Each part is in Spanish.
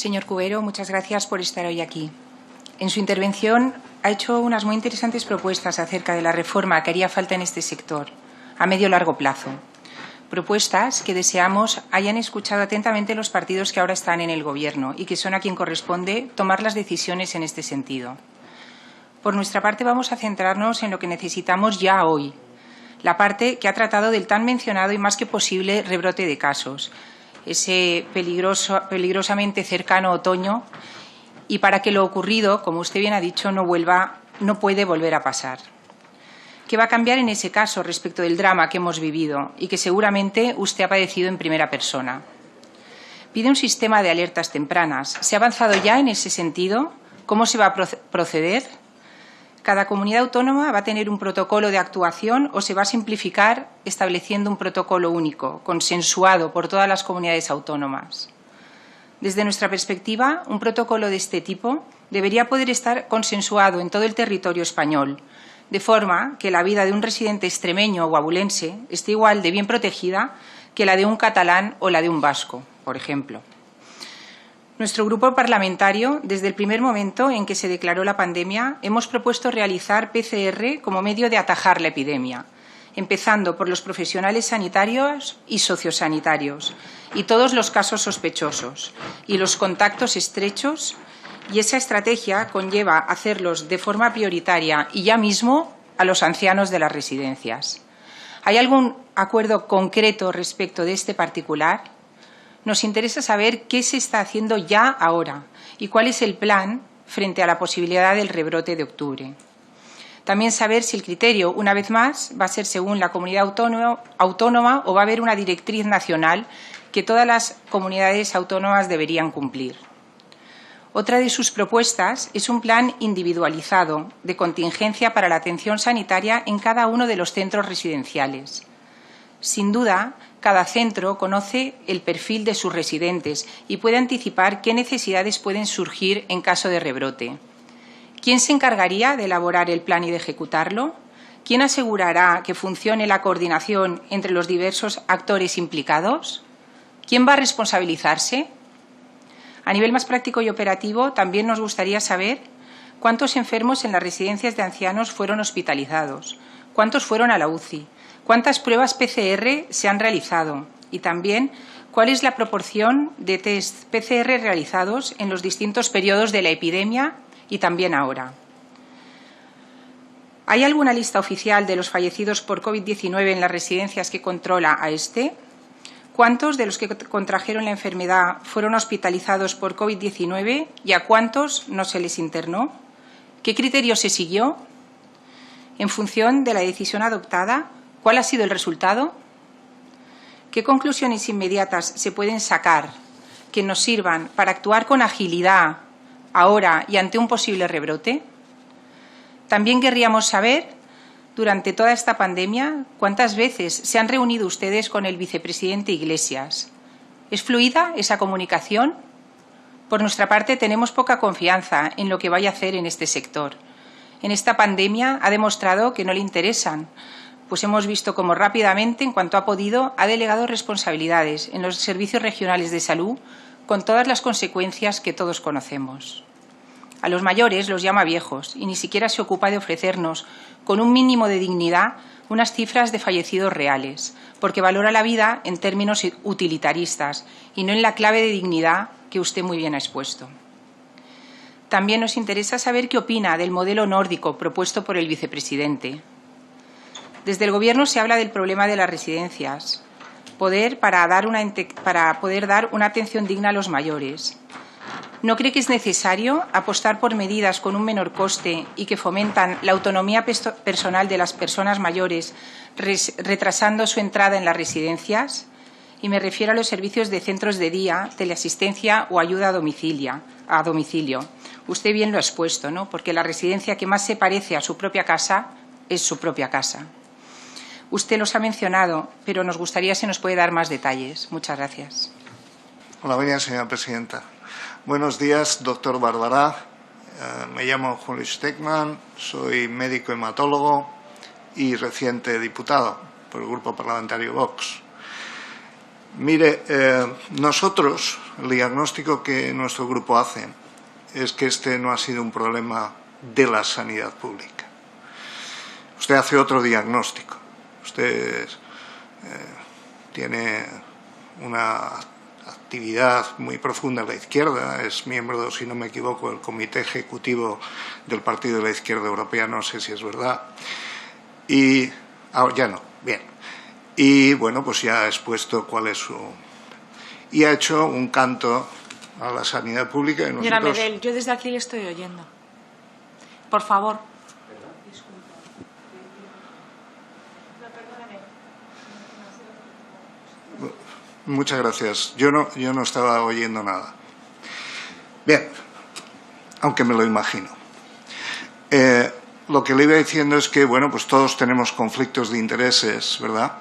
Señor Cubero, muchas gracias por estar hoy aquí. En su intervención ha hecho unas muy interesantes propuestas acerca de la reforma que haría falta en este sector, a medio y largo plazo. Propuestas que deseamos hayan escuchado atentamente los partidos que ahora están en el Gobierno y que son a quien corresponde tomar las decisiones en este sentido. Por nuestra parte, vamos a centrarnos en lo que necesitamos ya hoy, la parte que ha tratado del tan mencionado y más que posible rebrote de casos, ese peligrosamente cercano otoño, y para que lo ocurrido, como usted bien ha dicho, no puede volver a pasar. ¿Qué va a cambiar en ese caso respecto del drama que hemos vivido y que seguramente usted ha padecido en primera persona? Pide un sistema de alertas tempranas. ¿Se ha avanzado ya en ese sentido? ¿Cómo se va a proceder? ¿Cada comunidad autónoma va a tener un protocolo de actuación o se va a simplificar estableciendo un protocolo único, consensuado por todas las comunidades autónomas? Desde nuestra perspectiva, un protocolo de este tipo debería poder estar consensuado en todo el territorio español, de forma que la vida de un residente extremeño o abulense esté igual de bien protegida que la de un catalán o la de un vasco, por ejemplo. Nuestro grupo parlamentario, desde el primer momento en que se declaró la pandemia, hemos propuesto realizar PCR como medio de atajar la epidemia, empezando por los profesionales sanitarios y sociosanitarios, y todos los casos sospechosos, y los contactos estrechos, y esa estrategia conlleva hacerlos de forma prioritaria y ya mismo a los ancianos de las residencias. ¿Hay algún acuerdo concreto respecto de este particular? Nos interesa saber qué se está haciendo ya ahora y cuál es el plan frente a la posibilidad del rebrote de octubre. También saber si el criterio, una vez más, va a ser según la comunidad autónoma o va a haber una directriz nacional que todas las comunidades autónomas deberían cumplir. Otra de sus propuestas es un plan individualizado de contingencia para la atención sanitaria en cada uno de los centros residenciales. Sin duda, cada centro conoce el perfil de sus residentes y puede anticipar qué necesidades pueden surgir en caso de rebrote. ¿Quién se encargaría de elaborar el plan y de ejecutarlo? ¿Quién asegurará que funcione la coordinación entre los diversos actores implicados? ¿Quién va a responsabilizarse? A nivel más práctico y operativo, también nos gustaría saber cuántos enfermos en las residencias de ancianos fueron hospitalizados, cuántos fueron a la UCI, cuántas pruebas PCR se han realizado y también cuál es la proporción de test PCR realizados en los distintos periodos de la epidemia y también ahora. ¿Hay alguna lista oficial de los fallecidos por COVID-19 en las residencias que controla AESTE? ¿Cuántos de los que contrajeron la enfermedad fueron hospitalizados por COVID-19 y a cuántos no se les internó? ¿Qué criterio se siguió? En función de la decisión adoptada, ¿cuál ha sido el resultado? ¿Qué conclusiones inmediatas se pueden sacar que nos sirvan para actuar con agilidad ahora y ante un posible rebrote? También querríamos saber, durante toda esta pandemia, cuántas veces se han reunido ustedes con el vicepresidente Iglesias. ¿Es fluida esa comunicación? Por nuestra parte, tenemos poca confianza en lo que vaya a hacer en este sector. En esta pandemia ha demostrado que no le interesan, pues hemos visto cómo rápidamente, en cuanto ha podido, ha delegado responsabilidades en los servicios regionales de salud, con todas las consecuencias que todos conocemos. A los mayores los llama viejos y ni siquiera se ocupa de ofrecernos, con un mínimo de dignidad, unas cifras de fallecidos reales, porque valora la vida en términos utilitaristas y no en la clave de dignidad que usted muy bien ha expuesto. También nos interesa saber qué opina del modelo nórdico propuesto por el vicepresidente. Desde el Gobierno se habla del problema de las residencias, para poder dar una atención digna a los mayores. ¿No cree que es necesario apostar por medidas con un menor coste y que fomentan la autonomía personal de las personas mayores, retrasando su entrada en las residencias? Y me refiero a los servicios de centros de día, teleasistencia o ayuda a domicilio. Usted bien lo ha expuesto, ¿no? Porque la residencia que más se parece a su propia casa es su propia casa. Usted los ha mencionado, pero nos gustaría si nos puede dar más detalles. Muchas gracias. Hola, buenas, señora presidenta. Buenos días, doctor Barbará. Me llamo Julio Stegman, soy médico hematólogo y reciente diputado por el Grupo Parlamentario Vox. Mire, nosotros, el diagnóstico que nuestro grupo hace es que este no ha sido un problema de la sanidad pública. Usted hace otro diagnóstico. Usted tiene una actividad muy profunda en la izquierda, es miembro, si no me equivoco, del comité ejecutivo del Partido de la Izquierda Europea, no sé si es verdad. Y ya no, bien. Y bueno, pues ya ha expuesto cuál es su... Y ha hecho un canto a la sanidad pública. Y nosotros... Señora Medel, yo desde aquí le estoy oyendo. Por favor. Muchas gracias. Yo no estaba oyendo nada. Bien, aunque me lo imagino. Lo que le iba diciendo es que, bueno, pues todos tenemos conflictos de intereses, ¿verdad?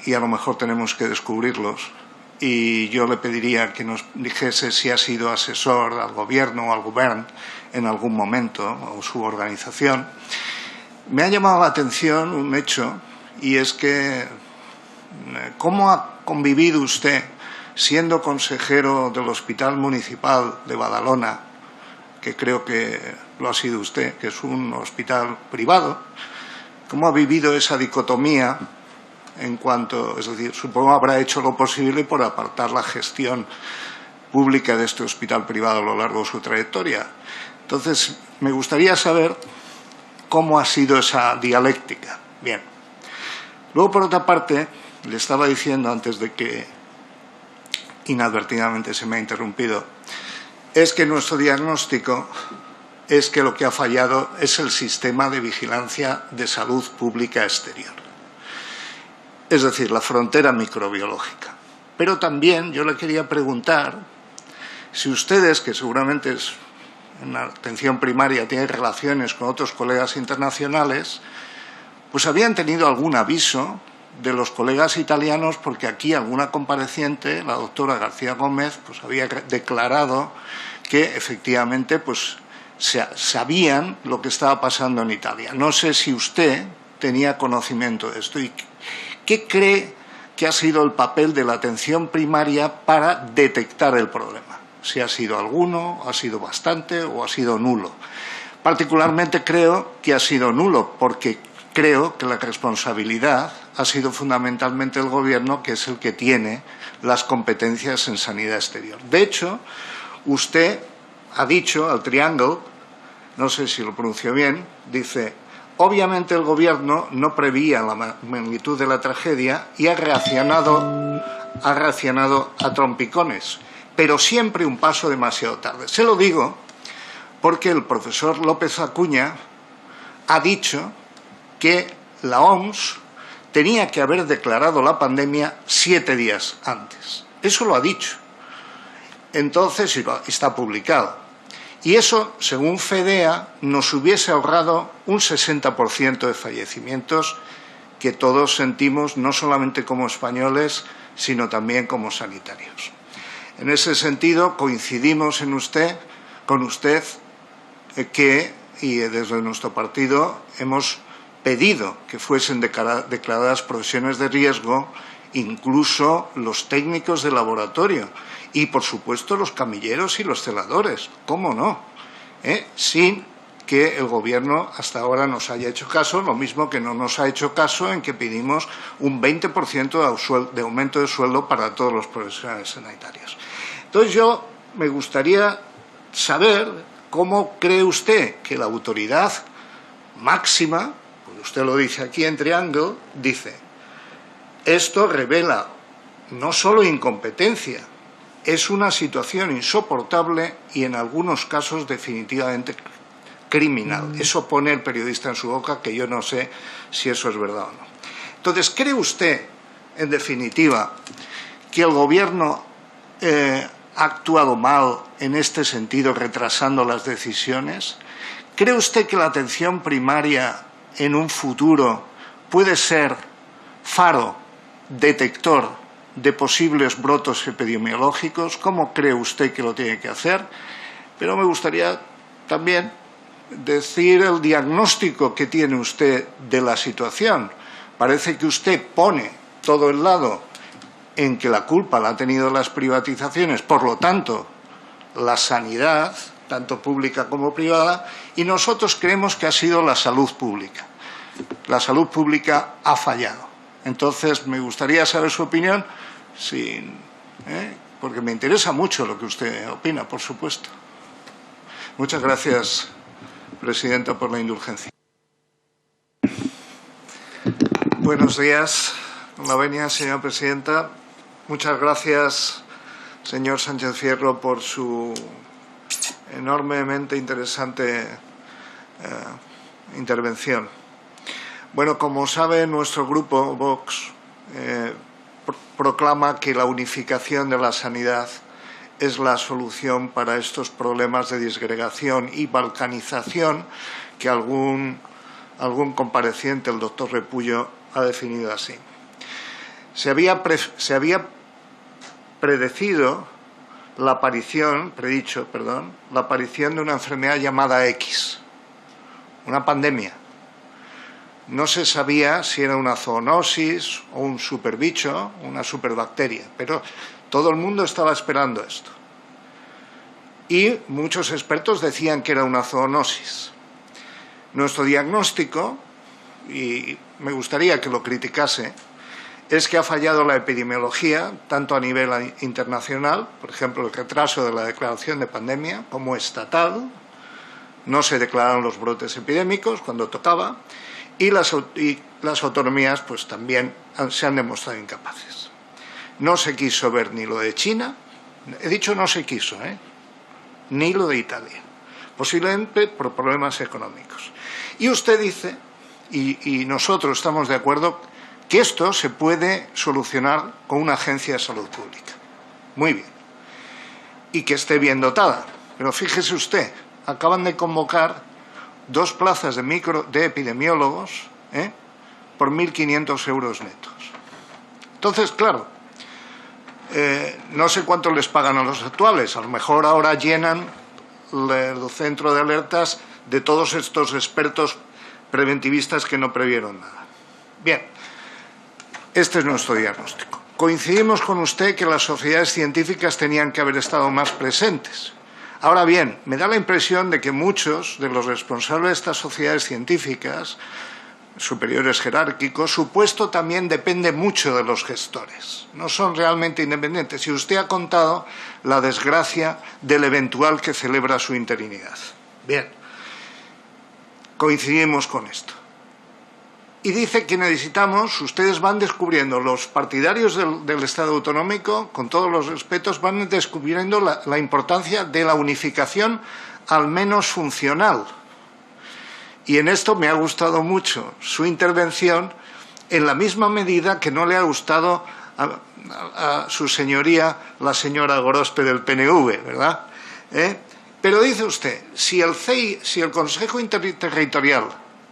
Y a lo mejor tenemos que descubrirlos. Y yo le pediría que nos dijese si ha sido asesor al gobierno o al gobierno en algún momento, o su organización. Me ha llamado la atención un hecho, y es que ¿cómo ha convivido usted, siendo consejero del Hospital Municipal de Badalona, que creo que lo ha sido usted, que es un hospital privado, cómo ha vivido esa dicotomía en cuanto, es decir, supongo habrá hecho lo posible por apartar la gestión pública de este hospital privado a lo largo de su trayectoria? Entonces, me gustaría saber cómo ha sido esa dialéctica. Bien. Luego, por otra parte, le estaba diciendo antes de que inadvertidamente se me ha interrumpido, es que nuestro diagnóstico es que lo que ha fallado es el sistema de vigilancia de salud pública exterior. Es decir, la frontera microbiológica. Pero también yo le quería preguntar si ustedes, que seguramente en la atención primaria tienen relaciones con otros colegas internacionales, pues habían tenido algún aviso de los colegas italianos, porque aquí alguna compareciente, la doctora García Gómez, pues había declarado que efectivamente pues sabían lo que estaba pasando en Italia. No sé si usted tenía conocimiento de esto y ¿qué cree que ha sido el papel de la atención primaria para detectar el problema? Si ha sido alguno, ha sido bastante o ha sido nulo. Particularmente creo que ha sido nulo, porque creo que la responsabilidad ha sido fundamentalmente el Gobierno, que es el que tiene las competencias en sanidad exterior. De hecho, usted ha dicho al Triangle, no sé si lo pronuncio bien, dice: obviamente el Gobierno no preveía la magnitud de la tragedia y ha reaccionado a trompicones, pero siempre un paso demasiado tarde. Se lo digo porque el profesor López Acuña ha dicho que la OMS tenía que haber declarado la pandemia 7 días antes. Eso lo ha dicho. Entonces, está publicado. Y eso, según FEDEA, nos hubiese ahorrado un 60% de fallecimientos que todos sentimos, no solamente como españoles, sino también como sanitarios. En ese sentido, coincidimos con usted que, y desde nuestro partido, hemos pedido que fuesen declaradas profesiones de riesgo incluso los técnicos de laboratorio y, por supuesto, los camilleros y los celadores. ¿Cómo no? Sin que el Gobierno hasta ahora nos haya hecho caso, lo mismo que no nos ha hecho caso en que pedimos un 20% de aumento de sueldo para todos los profesionales sanitarios. Entonces, yo me gustaría saber cómo cree usted que la autoridad máxima, porque usted lo dice aquí en Triangle, dice: esto revela no solo incompetencia, es una situación insoportable y en algunos casos definitivamente criminal. Eso pone el periodista en su boca, que yo no sé si eso es verdad o no. Entonces, ¿cree usted, en definitiva, que el Gobierno ha actuado mal en este sentido, retrasando las decisiones? ¿Cree usted que la atención primaria en un futuro puede ser faro, detector de posibles brotes epidemiológicos? ¿Cómo cree usted que lo tiene que hacer? Pero me gustaría también decir el diagnóstico que tiene usted de la situación. Parece que usted pone todo el lado en que la culpa la han tenido las privatizaciones, por lo tanto, la sanidad, tanto pública como privada, y nosotros creemos que ha sido la salud pública. La salud pública ha fallado. Entonces, me gustaría saber su opinión, porque me interesa mucho lo que usted opina, por supuesto. Muchas gracias, Presidenta, por la indulgencia. Buenos días. Con la venia, señora Presidenta. Muchas gracias, señor Sánchez Fierro, por su enormemente interesante intervención. Bueno, como sabe, nuestro grupo, Vox, proclama que la unificación de la sanidad es la solución para estos problemas de disgregación y balcanización que algún compareciente, el doctor Repullo, ha definido así. Se había predicho la aparición de una enfermedad llamada X, una pandemia. No se sabía si era una zoonosis o un superbicho, una superbacteria, pero todo el mundo estaba esperando esto. Y muchos expertos decían que era una zoonosis. Nuestro diagnóstico, y me gustaría que lo criticase, es que ha fallado la epidemiología, tanto a nivel internacional, por ejemplo, el retraso de la declaración de pandemia, como estatal. No se declararon los brotes epidémicos cuando tocaba, y las autonomías pues también se han demostrado incapaces. No se quiso ver ni lo de China, he dicho no se quiso, ni lo de Italia, posiblemente por problemas económicos. Y usted dice, y nosotros estamos de acuerdo, que esto se puede solucionar con una agencia de salud pública. Muy bien. Y que esté bien dotada. Pero fíjese usted, acaban de convocar 2 plazas de epidemiólogos por 1.500 euros netos. Entonces, claro, no sé cuánto les pagan a los actuales. A lo mejor ahora llenan el centro de alertas de todos estos expertos preventivistas que no previeron nada. Bien. Este es nuestro diagnóstico. Coincidimos con usted que las sociedades científicas tenían que haber estado más presentes. Ahora bien, me da la impresión de que muchos de los responsables de estas sociedades científicas, superiores jerárquicos, su puesto también depende mucho de los gestores. No son realmente independientes. Y usted ha contado la desgracia del eventual que celebra su interinidad. Bien, coincidimos con esto. Y dice que necesitamos, ustedes van descubriendo, los partidarios del Estado autonómico, con todos los respetos, van descubriendo la importancia de la unificación, al menos funcional. Y en esto me ha gustado mucho su intervención, en la misma medida que no le ha gustado a su señoría, la señora Gorospe del PNV, ¿verdad? Pero dice usted, si el CEI, si el Consejo Interterritorial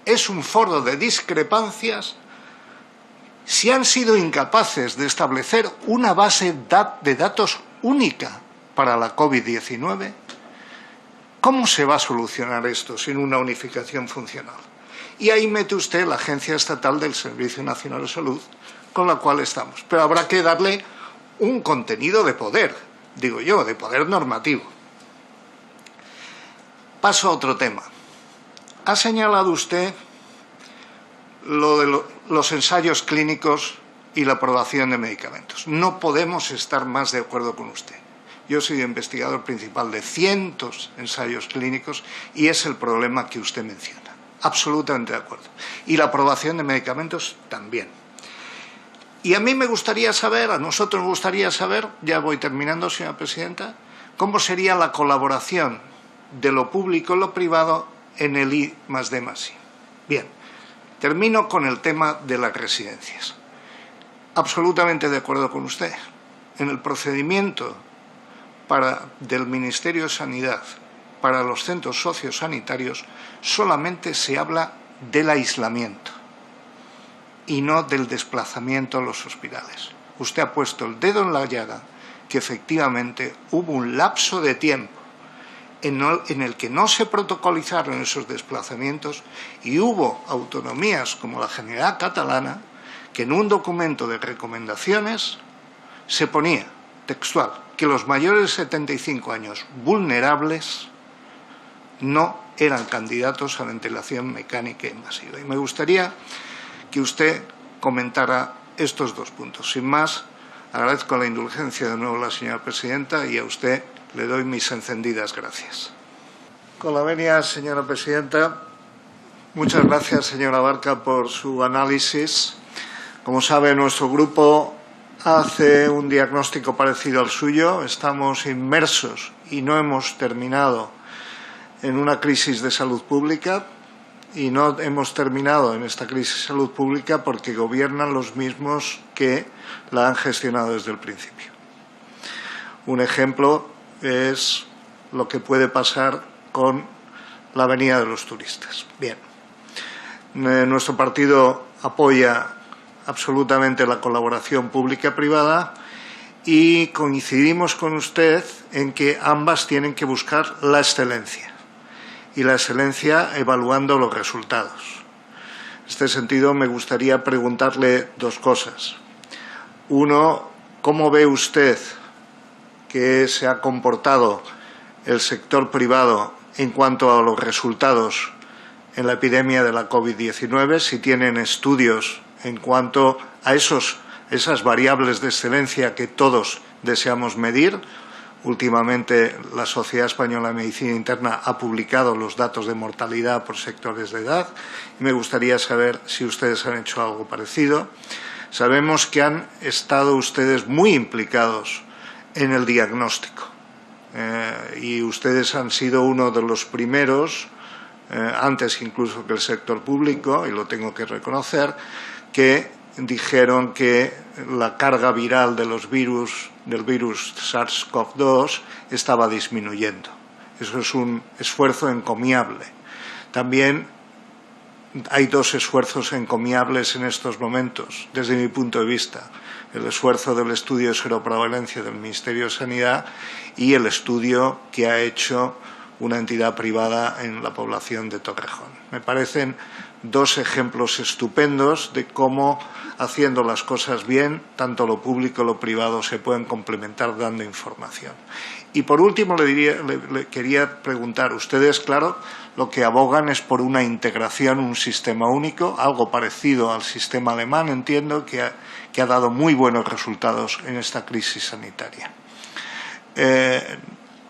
es un foro de discrepancias, si han sido incapaces de establecer una base de datos única para la COVID-19, ¿cómo se va a solucionar esto sin una unificación funcional? Y ahí mete usted la Agencia Estatal del Servicio Nacional de Salud, con la cual estamos. Pero habrá que darle un contenido de poder, digo yo, de poder normativo. Paso a otro tema. Ha señalado usted lo de los ensayos clínicos y la aprobación de medicamentos. No podemos estar más de acuerdo con usted. Yo soy investigador principal de cientos de ensayos clínicos y es el problema que usted menciona. Absolutamente de acuerdo. Y la aprobación de medicamentos también. Y a mí me gustaría saber, a nosotros nos gustaría saber, ya voy terminando, señora Presidenta, cómo sería la colaboración de lo público y lo privado en el I+D+I. Bien, termino con el tema de las residencias. Absolutamente de acuerdo con usted. En el procedimiento del Ministerio de Sanidad para los centros sociosanitarios solamente se habla del aislamiento y no del desplazamiento a los hospitales. Usted ha puesto el dedo en la llaga que efectivamente hubo un lapso de tiempo en el que no se protocolizaron esos desplazamientos y hubo autonomías como la Generalitat Catalana que en un documento de recomendaciones se ponía, textual, que los mayores de 75 años vulnerables no eran candidatos a ventilación mecánica invasiva. Y me gustaría que usted comentara estos dos puntos. Sin más, agradezco la indulgencia de nuevo a la señora presidenta y a usted le doy mis encendidas gracias. Con la venia, señora presidenta. Muchas gracias, señora Barca, por su análisis. Como sabe, nuestro grupo hace un diagnóstico parecido al suyo. Estamos inmersos y no hemos terminado en una crisis de salud pública, y no hemos terminado en esta crisis de salud pública porque gobiernan los mismos que la han gestionado desde el principio. Un ejemplo es lo que puede pasar con la venida de los turistas. Bien, nuestro partido apoya absolutamente la colaboración pública-privada y coincidimos con usted en que ambas tienen que buscar la excelencia, y la excelencia evaluando los resultados. En este sentido, me gustaría preguntarle dos cosas. Uno, ¿cómo ve usted que se ha comportado el sector privado en cuanto a los resultados en la epidemia de la COVID-19? Si tienen estudios en cuanto a esas variables de excelencia que todos deseamos medir. Últimamente, la Sociedad Española de Medicina Interna ha publicado los datos de mortalidad por sectores de edad y me gustaría saber si ustedes han hecho algo parecido. Sabemos que han estado ustedes muy implicados en el diagnóstico y ustedes han sido uno de los primeros, antes incluso que el sector público, y lo tengo que reconocer, que dijeron que la carga viral de los virus, del virus SARS-CoV-2 estaba disminuyendo. Eso es un esfuerzo encomiable. También hay dos esfuerzos encomiables en estos momentos, desde mi punto de vista. El esfuerzo del estudio de seroprevalencia del Ministerio de Sanidad y el estudio que ha hecho una entidad privada en la población de Torrejón. Me parecen dos ejemplos estupendos de cómo, haciendo las cosas bien, tanto lo público como lo privado se pueden complementar dando información. Y por último, le quería preguntar, ustedes, claro, lo que abogan es por una integración, un sistema único, algo parecido al sistema alemán, entiendo, que ha dado muy buenos resultados en esta crisis sanitaria.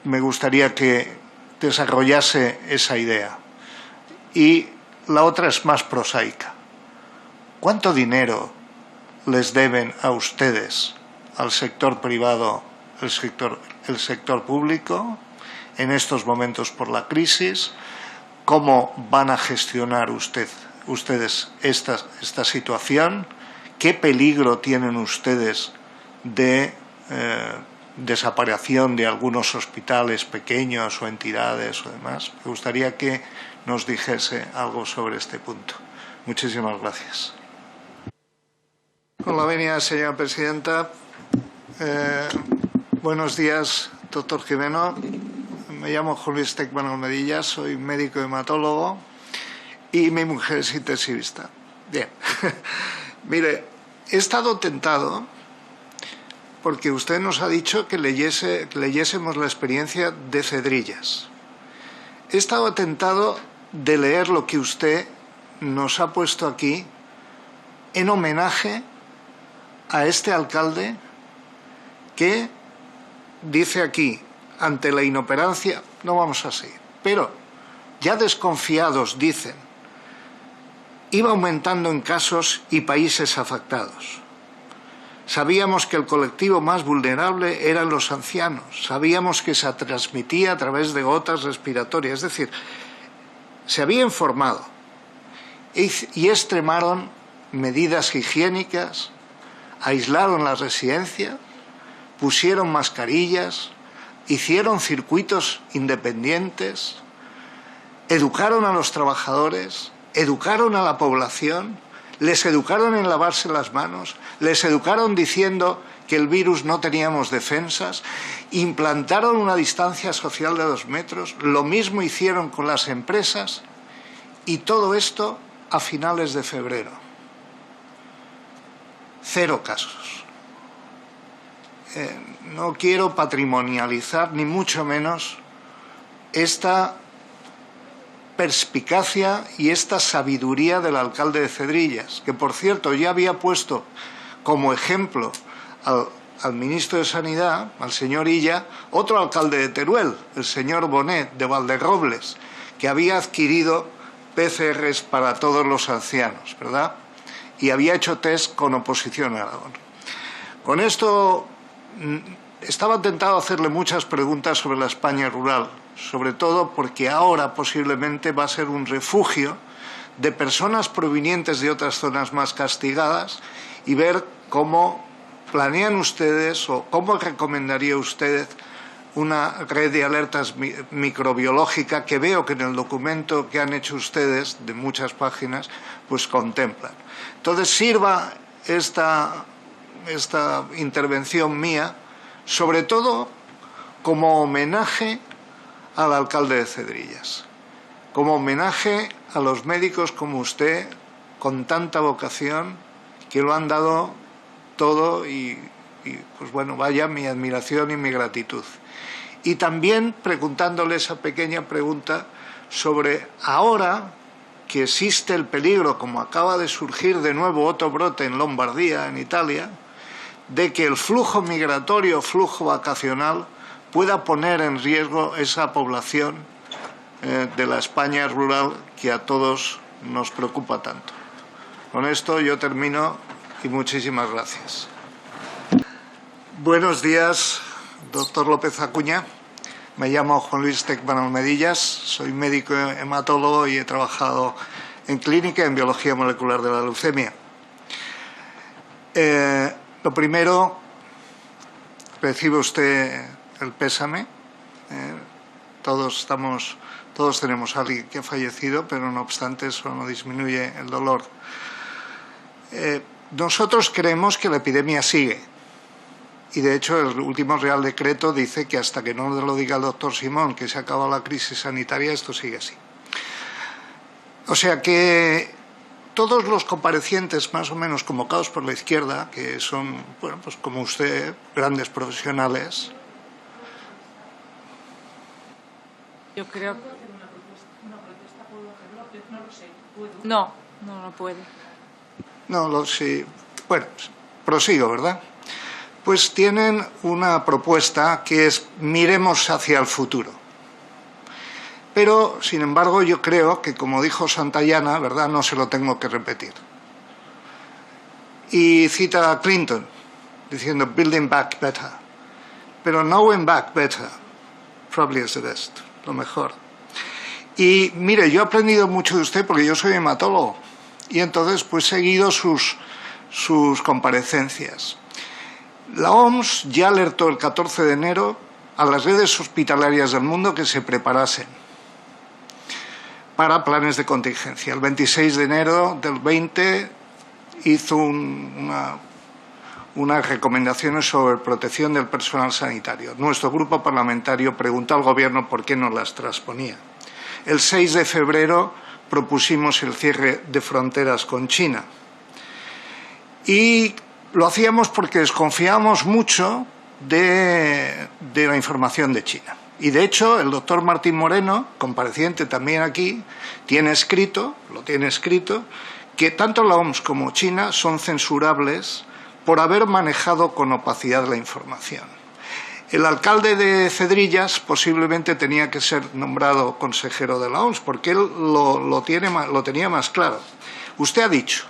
Me gustaría que desarrollase esa idea. Y la otra es más prosaica. ¿Cuánto dinero les deben a ustedes, al sector privado, el sector público, en estos momentos por la crisis? ¿Cómo van a gestionar ustedes esta situación? ¿Qué peligro tienen ustedes de desaparición de algunos hospitales pequeños o entidades o demás? Me gustaría que nos dijese algo sobre este punto. Muchísimas gracias. Con la venia, señora presidenta. Buenos días, doctor Jimeno. Me llamo Juan Luis Tecman Almedilla, soy médico hematólogo y mi mujer es intensivista. Bien. Mire, he estado tentado porque usted nos ha dicho que leyésemos la experiencia de Cedrillas. He estado tentado de leer lo que usted nos ha puesto aquí en homenaje a este alcalde que dice aquí, ante la inoperancia, no vamos así, pero ya desconfiados dicen, iba aumentando en casos y países afectados. Sabíamos que el colectivo más vulnerable eran los ancianos, sabíamos que se transmitía a través de gotas respiratorias, es decir, se había informado y extremaron medidas higiénicas, aislaron la residencia, pusieron mascarillas, hicieron circuitos independientes, educaron a los trabajadores, educaron a la población, les educaron en lavarse las manos, les educaron diciendo que el virus no teníamos defensas, implantaron una distancia social de 2 metros, lo mismo hicieron con las empresas y todo esto a finales de febrero. 0 casos. no quiero patrimonializar ni mucho menos esta perspicacia y esta sabiduría del alcalde de Cedrillas, que por cierto ya había puesto como ejemplo al ministro de Sanidad, al señor Illa, otro alcalde de Teruel, el señor Bonet de Valderrobles, que había adquirido PCRs para todos los ancianos, ¿verdad? Y había hecho test con oposición a Aragón. Con esto estaba tentado a hacerle muchas preguntas sobre la España rural, sobre todo porque ahora posiblemente va a ser un refugio de personas provenientes de otras zonas más castigadas y ver cómo planean ustedes o cómo recomendaría usted una red de alertas microbiológica que veo que en el documento que han hecho ustedes, de muchas páginas, pues contemplan. Entonces sirva esta intervención mía, sobre todo como homenaje al alcalde de Cedrillas, como homenaje a los médicos como usted, con tanta vocación, que lo han dado todo y pues bueno, vaya mi admiración y mi gratitud. Y también preguntándole esa pequeña pregunta sobre ahora que existe el peligro, como acaba de surgir de nuevo otro brote en Lombardía, en Italia, de que el flujo migratorio, flujo vacacional, pueda poner en riesgo esa población de la España rural que a todos nos preocupa tanto. Con esto yo termino y muchísimas gracias. Buenos días, doctor López Acuña. Me llamo Juan Luis Tecman Almedillas, soy médico hematólogo y he trabajado en clínica en biología molecular de la leucemia. Lo primero, recibe usted el pésame. Todos tenemos a alguien que ha fallecido, pero no obstante eso no disminuye el dolor. Nosotros creemos que la epidemia sigue. Y de hecho el último Real Decreto dice que hasta que no lo diga el doctor Simón, que se acaba la crisis sanitaria, esto sigue así. O sea que todos los comparecientes más o menos convocados por la izquierda, que son, bueno, pues como usted, grandes profesionales. Yo creo que no puede. No, sí. Bueno, prosigo, ¿verdad? Pues tienen una propuesta que es miremos hacia el futuro. Pero, sin embargo, yo creo que, como dijo Santayana, ¿verdad?, no se lo tengo que repetir. Y cita a Clinton, diciendo building back better. Pero knowing back better probably is the best, lo mejor. Y mire, yo he aprendido mucho de usted porque yo soy hematólogo. Y entonces pues he seguido sus comparecencias. La OMS ya alertó el 14 de enero a las redes hospitalarias del mundo que se preparasen para planes de contingencia. El 26 de enero del 20 hizo unas recomendaciones sobre protección del personal sanitario. Nuestro grupo parlamentario preguntó al Gobierno por qué no las transponía. El 6 de febrero propusimos el cierre de fronteras con China. Y lo hacíamos porque desconfiábamos mucho de la información de China. Y de hecho, el doctor Martín Moreno, compareciente también aquí, lo tiene escrito, que tanto la OMS como China son censurables por haber manejado con opacidad la información. El alcalde de Cedrillas posiblemente tenía que ser nombrado consejero de la OMS, porque él lo tenía más claro. Usted ha dicho,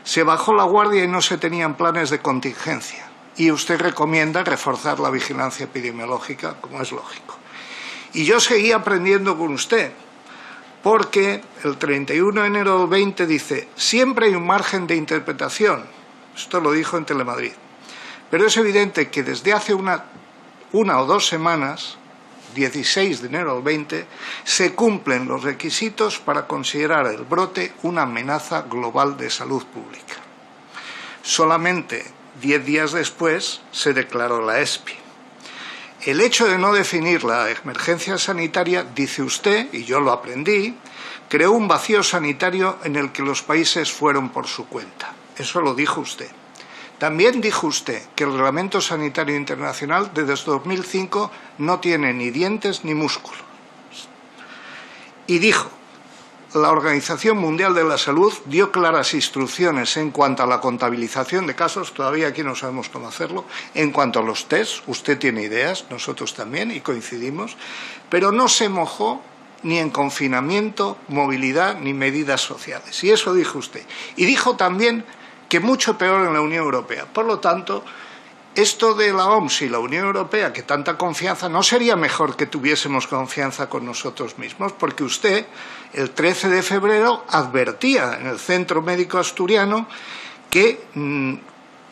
se bajó la guardia y no se tenían planes de contingencia. Y usted recomienda reforzar la vigilancia epidemiológica, como es lógico. Y yo seguí aprendiendo con usted, porque el 31 de enero del 20 dice, siempre hay un margen de interpretación. Esto lo dijo en Telemadrid. Pero es evidente que desde hace una o dos semanas, 16 de enero del 20, se cumplen los requisitos para considerar el brote una amenaza global de salud pública. Solamente 10 días después se declaró la ESPI. El hecho de no definir la emergencia sanitaria, dice usted, y yo lo aprendí, creó un vacío sanitario en el que los países fueron por su cuenta. Eso lo dijo usted. También dijo usted que el Reglamento Sanitario Internacional desde 2005 no tiene ni dientes ni músculos. Y dijo, la Organización Mundial de la Salud dio claras instrucciones en cuanto a la contabilización de casos, todavía aquí no sabemos cómo hacerlo, en cuanto a los test, usted tiene ideas, nosotros también, y coincidimos, pero no se mojó ni en confinamiento, movilidad, ni medidas sociales. Y eso dijo usted. Y dijo también que mucho peor en la Unión Europea. Por lo tanto, esto de la OMS y la Unión Europea, que tanta confianza, ¿no sería mejor que tuviésemos confianza con nosotros mismos? Porque usted, el 13 de febrero, advertía en el Centro Médico Asturiano que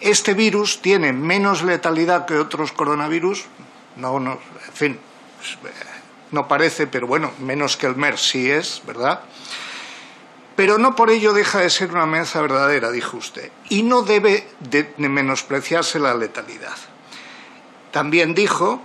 este virus tiene menos letalidad que otros coronavirus, en fin, no parece, pero bueno, menos que el MERS sí es, ¿verdad? Pero no por ello deja de ser una amenaza verdadera, dijo usted, y no debe de menospreciarse la letalidad. También dijo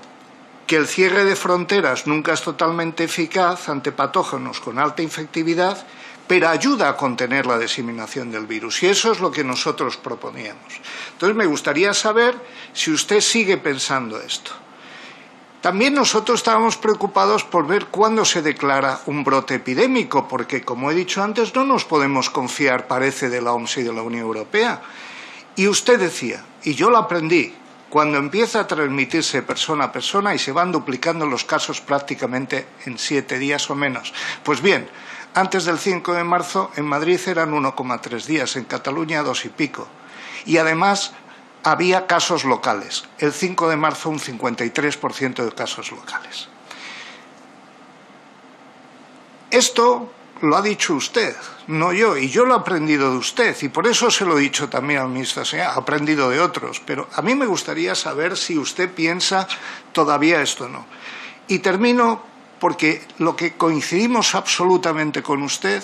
que el cierre de fronteras nunca es totalmente eficaz ante patógenos con alta infectividad, pero ayuda a contener la diseminación del virus, y eso es lo que nosotros proponíamos. Entonces me gustaría saber si usted sigue pensando esto. También nosotros estábamos preocupados por ver cuándo se declara un brote epidémico, porque, como he dicho antes, no nos podemos confiar, parece, de la OMS y de la Unión Europea. Y usted decía, y yo lo aprendí, cuando empieza a transmitirse persona a persona y se van duplicando los casos prácticamente en 7 días o menos. Pues bien, antes del 5 de marzo en Madrid eran 1,3 días, en Cataluña 2 y pico. Y además había casos locales. El 5 de marzo un 53% de casos locales. Esto lo ha dicho usted, no yo, y yo lo he aprendido de usted, y por eso se lo he dicho también al ministro Señor, ha aprendido de otros, pero a mí me gustaría saber si usted piensa todavía esto o no. Y termino porque lo que coincidimos absolutamente con usted,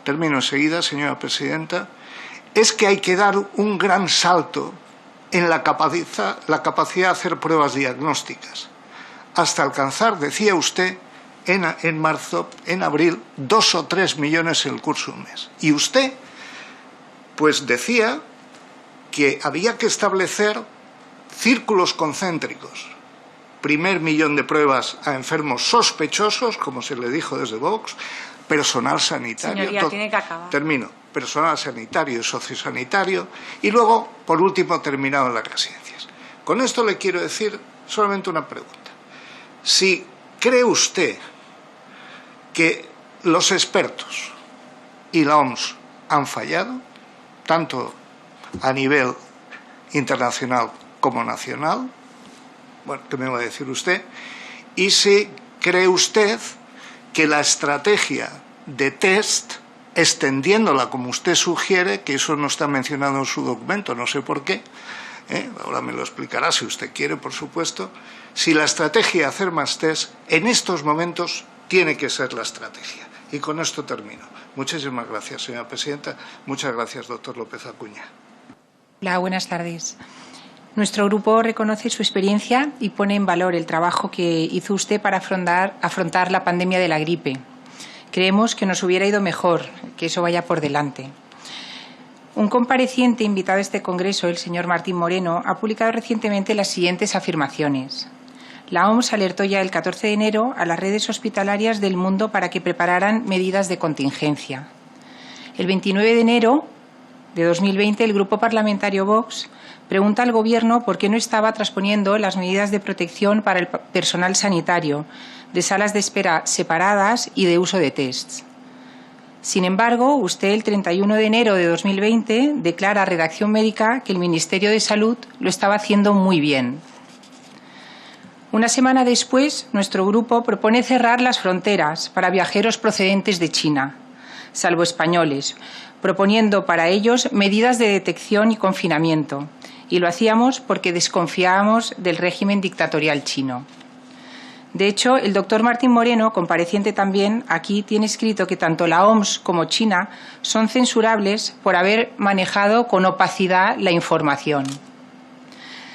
termino enseguida, señora presidenta, es que hay que dar un gran salto en la capacidad de hacer pruebas diagnósticas, hasta alcanzar, decía usted, en marzo, en abril, 2 o 3 millones en el curso de un mes. Y usted, pues decía que había que establecer círculos concéntricos. Primer millón de pruebas a enfermos sospechosos, como se le dijo desde Vox, personal sanitario. Señoría, tiene que acabar. Termino. Personal sanitario y sociosanitario, y luego, por último, terminado en las residencias. Con esto le quiero decir solamente una pregunta. Si cree usted que los expertos y la OMS han fallado, tanto a nivel internacional como nacional, bueno, ¿qué me va a decir usted? Y si cree usted que la estrategia de test, extendiéndola como usted sugiere, que eso no está mencionado en su documento, no sé por qué, ahora me lo explicará si usted quiere, por supuesto, si la estrategia de hacer más test en estos momentos tiene que ser la estrategia. Y con esto termino. Muchísimas gracias, señora presidenta. Muchas gracias, doctor López Acuña. Hola, buenas tardes. Nuestro grupo reconoce su experiencia y pone en valor el trabajo que hizo usted para afrontar la pandemia de la gripe. Creemos que nos hubiera ido mejor, que eso vaya por delante. Un compareciente invitado a este congreso, el señor Martín Moreno, ha publicado recientemente las siguientes afirmaciones. La OMS alertó ya el 14 de enero a las redes hospitalarias del mundo para que prepararan medidas de contingencia. El 29 de enero de 2020, el Grupo Parlamentario Vox pregunta al Gobierno por qué no estaba transponiendo las medidas de protección para el personal sanitario, de salas de espera separadas y de uso de tests. Sin embargo, usted el 31 de enero de 2020 declara a Redacción Médica que el Ministerio de Salud lo estaba haciendo muy bien. Una semana después, nuestro grupo propone cerrar las fronteras para viajeros procedentes de China, salvo españoles, proponiendo para ellos medidas de detección y confinamiento. Y lo hacíamos porque desconfiábamos del régimen dictatorial chino. De hecho, el doctor Martín Moreno, compareciente también, aquí tiene escrito que tanto la OMS como China son censurables por haber manejado con opacidad la información.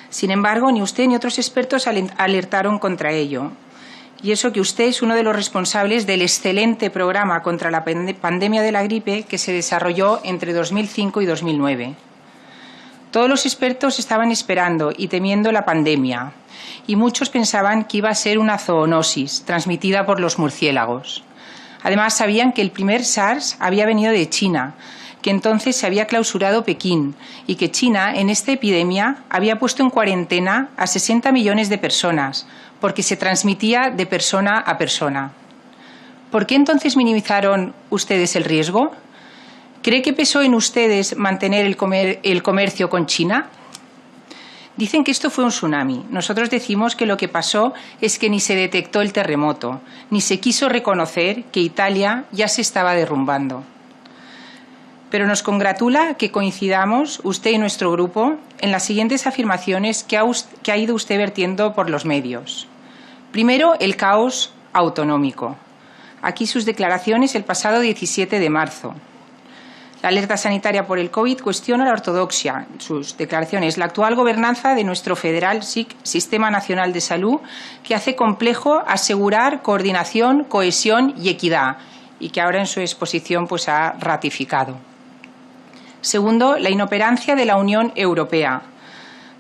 Sin embargo, ni usted ni otros expertos alertaron contra ello. Y eso que usted es uno de los responsables del excelente programa contra la pandemia de la gripe que se desarrolló entre 2005 y 2009. Todos los expertos estaban esperando y temiendo la pandemia, y muchos pensaban que iba a ser una zoonosis transmitida por los murciélagos. Además, sabían que el primer SARS había venido de China, que entonces se había clausurado Pekín y que China, en esta epidemia, había puesto en cuarentena a 60 millones de personas, porque se transmitía de persona a persona. ¿Por qué entonces minimizaron ustedes el riesgo? ¿Cree que pesó en ustedes mantener el comercio con China? Dicen que esto fue un tsunami. Nosotros decimos que lo que pasó es que ni se detectó el terremoto, ni se quiso reconocer que Italia ya se estaba derrumbando. Pero nos congratula que coincidamos, usted y nuestro grupo, en las siguientes afirmaciones que ha ido usted vertiendo por los medios. Primero, el caos autonómico. Aquí sus declaraciones el pasado 17 de marzo. La alerta sanitaria por el COVID cuestiona la ortodoxia. Sus declaraciones, la actual gobernanza de nuestro federal SIC, Sistema Nacional de Salud, que hace complejo asegurar coordinación, cohesión y equidad, y que ahora en su exposición pues ha ratificado. Segundo, la inoperancia de la Unión Europea.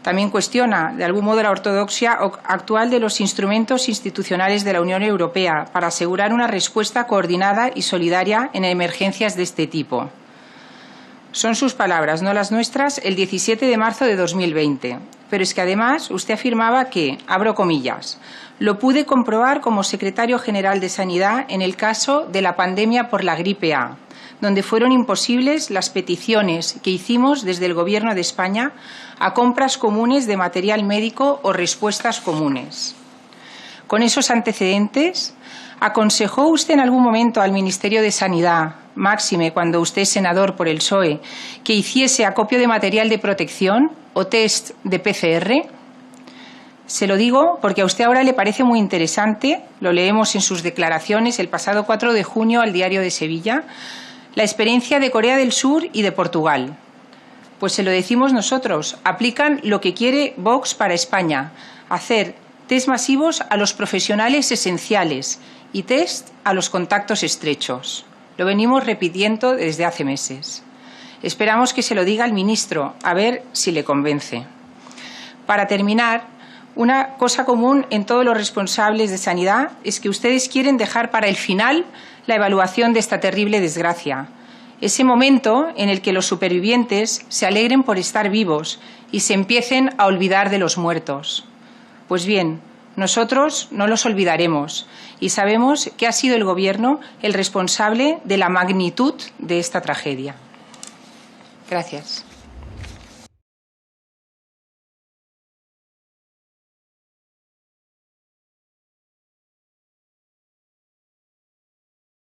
También cuestiona, de algún modo, la ortodoxia actual de los instrumentos institucionales de la Unión Europea para asegurar una respuesta coordinada y solidaria en emergencias de este tipo. Son sus palabras, no las nuestras, el 17 de marzo de 2020. Pero es que además usted afirmaba que, abro comillas, lo pude comprobar como secretario general de Sanidad en el caso de la pandemia por la gripe A, donde fueron imposibles las peticiones que hicimos desde el Gobierno de España a compras comunes de material médico o respuestas comunes. Con esos antecedentes, ¿aconsejó usted en algún momento al Ministerio de Sanidad, máxime cuando usted es senador por el PSOE, que hiciese acopio de material de protección o test de PCR? Se lo digo porque a usted ahora le parece muy interesante, lo leemos en sus declaraciones el pasado 4 de junio al Diario de Sevilla, la experiencia de Corea del Sur y de Portugal. Pues se lo decimos nosotros, aplican lo que quiere Vox para España, hacer test masivos a los profesionales esenciales y test a los contactos estrechos. Lo venimos repitiendo desde hace meses. Esperamos que se lo diga al ministro, a ver si le convence. Para terminar, una cosa común en todos los responsables de sanidad es que ustedes quieren dejar para el final la evaluación de esta terrible desgracia. Ese momento en el que los supervivientes se alegren por estar vivos y se empiecen a olvidar de los muertos. Pues bien, nosotros no los olvidaremos y sabemos que ha sido el Gobierno el responsable de la magnitud de esta tragedia. Gracias.